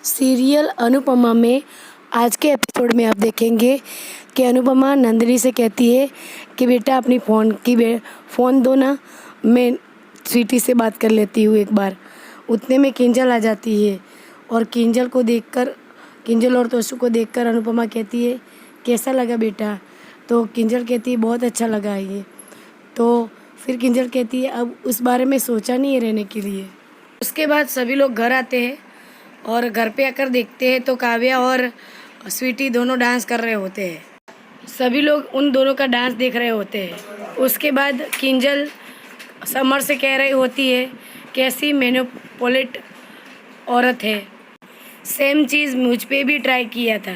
Serial Anupama में आज के एपिसोड में आप देखेंगे कि अनुपमा नंदिनी से कहती है कि बेटा अपनी फ़ोन दो ना, मैं स्वीटी से बात कर लेती हूँ एक बार। उतने में किंजल आ जाती है और किंजल और तोशु को देखकर अनुपमा कहती है कैसा लगा बेटा। तो किंजल कहती है बहुत अच्छा लगा ये। तो फिर किंजल कहती है अब उस बारे में सोचा नहीं है रहने के लिए। उसके बाद सभी लोग घर आते हैं और घर पे आकर देखते हैं तो काव्या और स्वीटी दोनों डांस कर रहे होते हैं। सभी लोग उन दोनों का डांस देख रहे होते हैं। उसके बाद किंजल समर से कह रही होती है कैसी मैनिपुलेट औरत है, सेम चीज़ मुझ पे भी ट्राई किया था,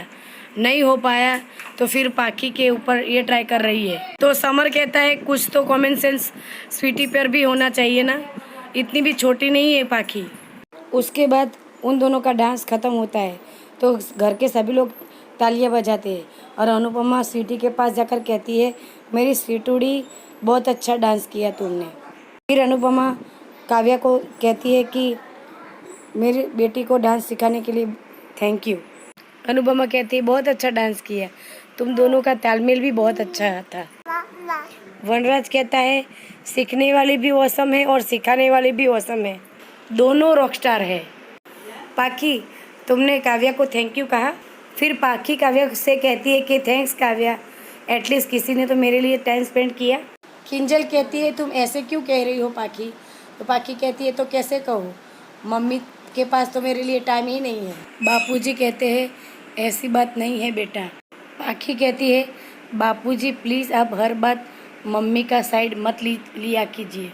नहीं हो पाया तो फिर पाखी के ऊपर ये ट्राई कर रही है। तो समर कहता है कुछ तो कॉमन सेंस स्वीटी पर भी होना चाहिए ना, इतनी भी छोटी नहीं है पाखी। उसके बाद उन दोनों का डांस ख़त्म होता है तो घर के सभी लोग तालियां बजाते हैं और अनुपमा स्वीटी के पास जाकर कहती है मेरी स्वीटूड़ी बहुत अच्छा डांस किया तुमने। फिर अनुपमा काव्या को कहती है कि मेरी बेटी को डांस सिखाने के लिए थैंक यू। अनुपमा कहती है बहुत अच्छा डांस किया, तुम दोनों का तालमेल भी बहुत अच्छा था। वनराज कहता है सीखने वाली भी औसम है और सिखाने वाली भी औसम है, दोनों रॉकस्टार है। पाखी तुमने काव्या को थैंक यू कहा। फिर पाखी काव्या से कहती है कि थैंक्स काव्या, एटलीस्ट किसी ने तो मेरे लिए टाइम स्पेंड किया। किंजल कहती है तुम ऐसे क्यों कह रही हो पाखी। तो पाखी कहती है तो कैसे कहूँ, मम्मी के पास तो मेरे लिए टाइम ही नहीं है। बापूजी कहते हैं ऐसी बात नहीं है बेटा। पाखी कहती है बापूजी प्लीज़ आप हर बात मम्मी का साइड मत लिया कीजिए।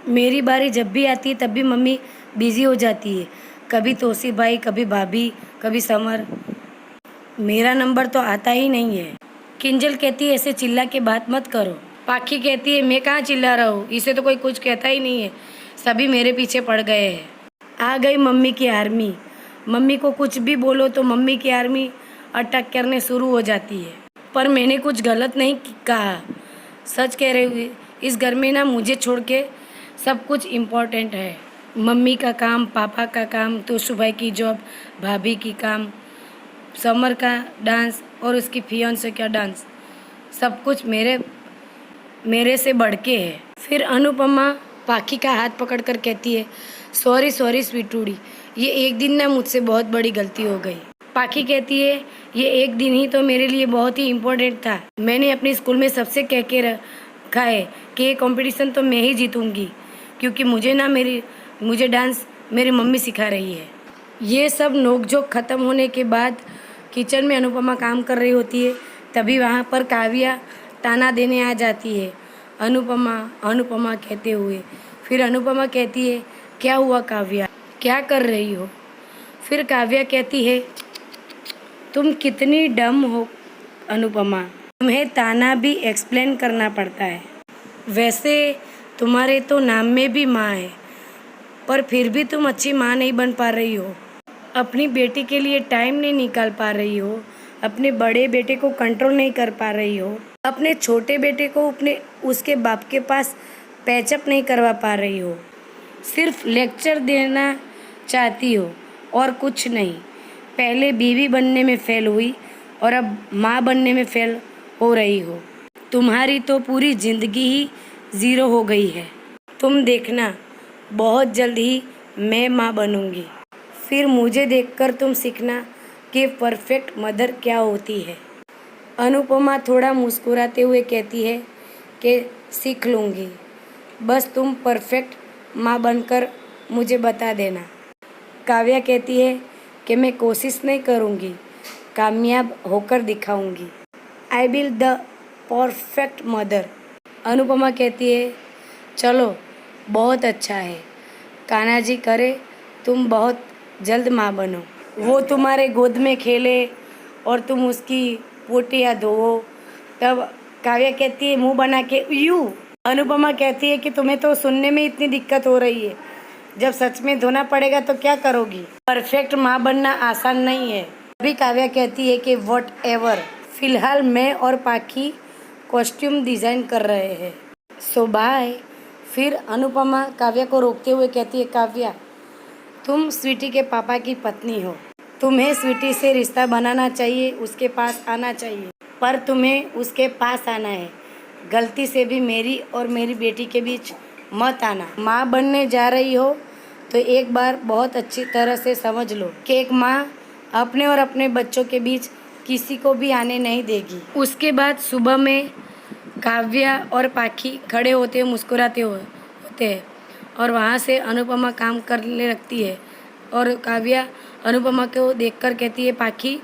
मेरी बारी जब भी आती है तब भी मम्मी बिजी हो जाती है, कभी तोसी भाई, कभी भाभी, कभी समर, मेरा नंबर तो आता ही नहीं है। किंजल कहती है ऐसे चिल्ला के बात मत करो। पाखी कहती है मैं कहाँ चिल्ला रहा हूँ, इसे तो कोई कुछ कहता ही नहीं है, सभी मेरे पीछे पड़ गए हैं। आ गई मम्मी की आर्मी, मम्मी को कुछ भी बोलो तो मम्मी की आर्मी अटैक करने शुरू हो जाती है। पर मैंने कुछ गलत नहीं कहा, सच कह रही हूँ, इस घर में ना मुझे छोड़ के सब कुछ इम्पोर्टेंट है। मम्मी का काम, पापा का काम, तोशु भाई की जॉब, भाभी की काम, समर का डांस और उसकी फियांसे का डांस, सब कुछ मेरे से बढ़ के है। फिर अनुपमा पाखी का हाथ पकड़कर कहती है सॉरी सॉरी स्वीटूड़ी, ये एक दिन ना मुझसे बहुत बड़ी गलती हो गई। पाखी कहती है ये एक दिन ही तो मेरे लिए बहुत ही इम्पोर्टेंट था, मैंने अपने स्कूल में सबसे कह के रखा है कि ये कंपटीशन तो मैं ही जीतूंगी, क्योंकि मुझे डांस मेरी मम्मी सिखा रही है। ये सब नोकझोंक ख़त्म होने के बाद किचन में अनुपमा काम कर रही होती है, तभी वहाँ पर काव्या ताना देने आ जाती है अनुपमा अनुपमा कहते हुए। फिर अनुपमा कहती है क्या हुआ काव्या, क्या कर रही हो। फिर काव्या कहती है तुम कितनी डम हो अनुपमा, तुम्हें ताना भी एक्सप्लेन करना पड़ता है, वैसे तुम्हारे तो नाम में भी माँ है, पर फिर भी तुम अच्छी माँ नहीं बन पा रही हो, अपनी बेटी के लिए टाइम नहीं निकाल पा रही हो, अपने बड़े बेटे को कंट्रोल नहीं कर पा रही हो, अपने छोटे बेटे को उसके बाप के पास पैचअप नहीं करवा पा रही हो, सिर्फ लेक्चर देना चाहती हो और कुछ नहीं। पहले बीवी बनने में फेल हुई और अब माँ बनने में फेल हो रही हो, तुम्हारी तो पूरी ज़िंदगी ही ज़ीरो हो गई है। तुम देखना बहुत जल्द ही मैं माँ बनूंगी, फिर मुझे देखकर तुम सीखना कि परफेक्ट मदर क्या होती है। अनुपमा थोड़ा मुस्कुराते हुए कहती है कि सीख लूँगी, बस तुम परफेक्ट माँ बनकर मुझे बता देना। काव्या कहती है कि मैं कोशिश नहीं करूँगी, कामयाब होकर दिखाऊँगी, I will the perfect mother. Anupama कहती है चलो बहुत अच्छा है, कान्हा जी करे तुम बहुत जल्द माँ बनो, वो तुम्हारे गोद में खेले और तुम उसकी पोटियाँ धोवो। तब काव्या कहती है मुंह बना के यू। अनुपमा कहती है कि तुम्हें तो सुनने में इतनी दिक्कत हो रही है, जब सच में धोना पड़ेगा तो क्या करोगी, परफेक्ट माँ बनना आसान नहीं है। अभी काव्या कहती है कि वॉट एवर, फिलहाल मैं और पाखी कॉस्ट्यूम डिज़ाइन कर रहे हैं, सो बाय। फिर अनुपमा काव्या को रोकते हुए कहती है काव्या तुम स्वीटी के पापा की पत्नी हो, तुम्हें स्वीटी से रिश्ता बनाना चाहिए, उसके पास आना चाहिए, पर तुम्हें उसके पास आना है। गलती से भी मेरी और मेरी बेटी के बीच मत आना। माँ बनने जा रही हो तो एक बार बहुत अच्छी तरह से समझ लो कि एक माँ अपने और अपने बच्चों के बीच किसी को भी आने नहीं देगी। उसके बाद सुबह में काव्या और पाखी खड़े होते मुस्कुराते होते हैं और वहाँ से अनुपमा काम करने लगती है और काव्या अनुपमा को देखकर कहती है, पाखी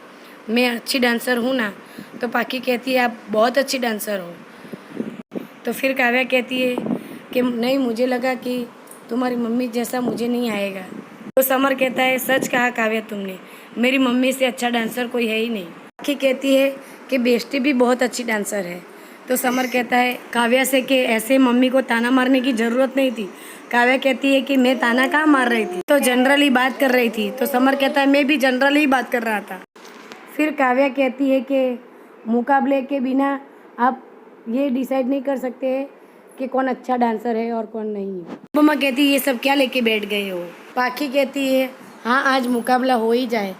मैं अच्छी डांसर हूँ ना? तो पाखी कहती है, आप बहुत अच्छी डांसर हो। तो फिर काव्या कहती है कि नहीं, मुझे लगा कि तुम्हारी मम्मी जैसा मुझे नहीं आएगा। तो समर कहता है, सच कहा काव्या तुमने, मेरी मम्मी से अच्छा डांसर कोई है ही नहीं। पाखी कहती है कि बेस्टी भी बहुत अच्छी डांसर है। तो समर कहता है काव्या से कि ऐसे मम्मी को ताना मारने की ज़रूरत नहीं थी। काव्या कहती है कि मैं ताना कहाँ मार रही थी, तो जनरली बात कर रही थी। तो समर कहता है मैं भी जनरली बात कर रहा था। फिर काव्या कहती है कि मुकाबले के बिना आप ये डिसाइड नहीं कर सकते कि कौन अच्छा डांसर है और कौन नहीं। मम्मा कहती है ये सब क्या लेके बैठ गए हो। पाखी कहती है हाँ, आज मुकाबला हो ही जाए,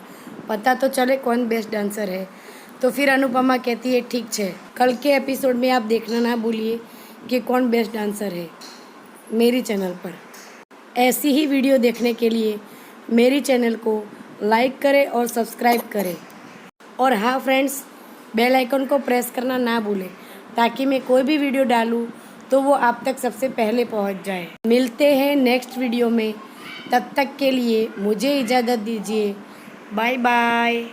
पता तो चले कौन बेस्ट डांसर है। तो फिर अनुपमा कहती है ठीक है, कल के एपिसोड में आप देखना ना भूलिए कि कौन बेस्ट डांसर है मेरी चैनल पर। ऐसी ही वीडियो देखने के लिए मेरी चैनल को लाइक करें और सब्सक्राइब करें। और हाँ फ्रेंड्स, बेल आइकन को प्रेस करना ना भूलें ताकि मैं कोई भी वीडियो डालूँ तो वो आप तक सबसे पहले पहुंच जाए। मिलते हैं नेक्स्ट वीडियो में, तब तक के लिए मुझे इजाज़त दीजिए। Bye bye.